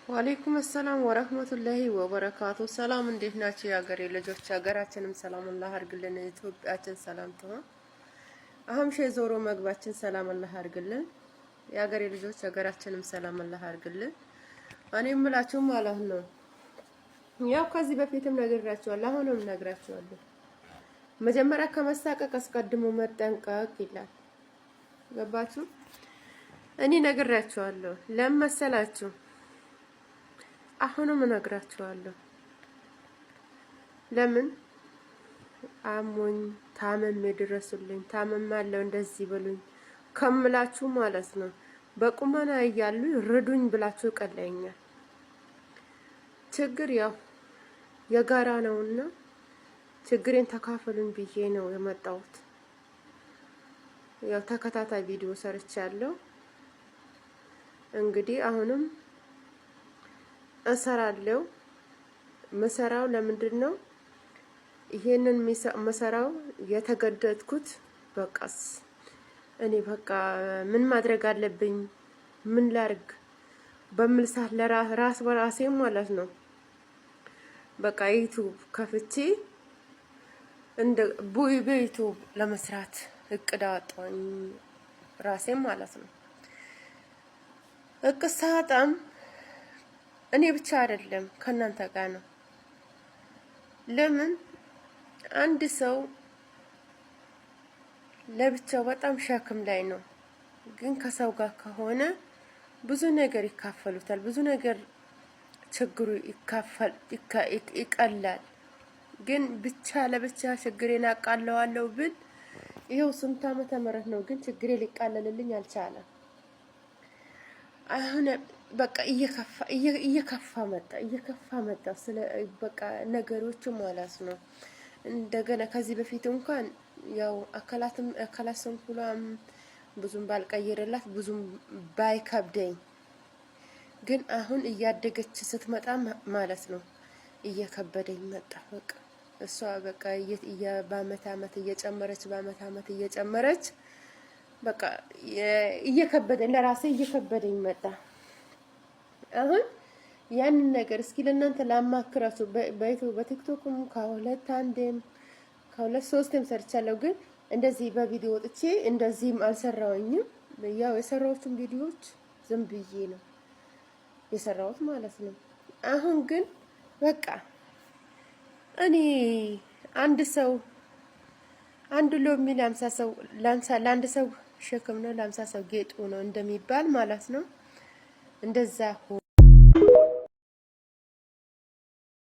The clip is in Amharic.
ወአለይኩም ሰላም ወራህመቱላሂ ወበረካቱ። ሰላም እንዴት ናችሁ የሀገሬ ልጆች? ሀገራችንም ሰላም አላህ አድርግልን። ኢትዮጵያችን ሰላም ትሆን። አህምሼ ዞሮ መግባችን ሰላም አላህ አድርግልን። የሀገሬ ልጆች ሀገራችንም ሰላም አላህ አድርግልን። እኔ የምላችሁ ማለት ነው ያው ከዚህ በፊትም ነግራችኋለሁ፣ አሁንም ነግራችኋለሁ። መጀመሪያ ከመሳቀቅ አስቀድሞ መጠንቀቅ ይላል። ገባችሁ? እኔ ነግራችኋለሁ። ለምን መሰላችሁ? አሁንም እነግራችኋለሁ። ለምን አሞኝ ታመም ድረሱልኝ፣ ታመማለሁ እንደዚህ ብሉኝ ከምላችሁ ማለት ነው በቁመና እያሉ ርዱኝ ብላችሁ ቀለኛል። ችግር ያው የጋራ ነውና ችግሬን ተካፈሉኝ ብዬ ነው የመጣሁት። ያው ተከታታይ ቪዲዮ ሰርቻለሁ። እንግዲህ አሁንም እሰራለሁ። መሰራው ለምንድን ነው ይሄንን መሰራው የተገደድኩት? በቃስ እኔ በቃ ምን ማድረግ አለብኝ፣ ምን ላርግ በሚል ሰዓት ለራስ በራሴ ማለት ነው በቃ ዩቲዩብ ከፍቼ እንደ በዩቲዩብ ለመስራት እቅድ አወጣሁኝ ራሴ ማለት ነው። እቅድ ሳወጣም እኔ ብቻ አይደለም ከናንተ ጋር ነው። ለምን አንድ ሰው ለብቻው በጣም ሸክም ላይ ነው፣ ግን ከሰው ጋር ከሆነ ብዙ ነገር ይካፈሉታል፣ ብዙ ነገር ችግሩ ይቀላል። ግን ብቻ ለብቻ ችግሬን አቃለዋለሁ ብል ይሄው ስንት ዓመተ ምህረት ነው፣ ግን ችግሬ ሊቃለልልኝ አልቻለም። አሁን በቃ እየከፋ መጣ ስለ በቃ ነገሮች ማለት ነው። እንደገና ከዚህ በፊት እንኳን ያው አካላት ስንኩላም ብዙም ባልቀየረላት ብዙም ባይከብደኝ፣ ግን አሁን እያደገች ስትመጣ ማለት ነው እየከበደኝ መጣ። በቃ እሷ በቃ በአመት አመት እየጨመረች በቃ እየከበደኝ ለራሴ እየከበደኝ መጣ። አሁን ያንን ነገር እስኪ ለእናንተ ላማክራችሁ። በቲክቶክም ከሁለት ሶስትም ሰርቻለሁ፣ ግን እንደዚህ በቪዲዮ ወጥቼ እንደዚህም አልሰራውኝም። ያው የሰራሁትን ቪዲዮዎች ዝም ብዬ ነው የሰራሁት ማለት ነው። አሁን ግን በቃ እኔ አንድ ሎሚ ለአንድ ሰው ሸክም ነው፣ ለ50 ሰው ጌጡ ነው እንደሚባል ማለት ነው። እንደዛ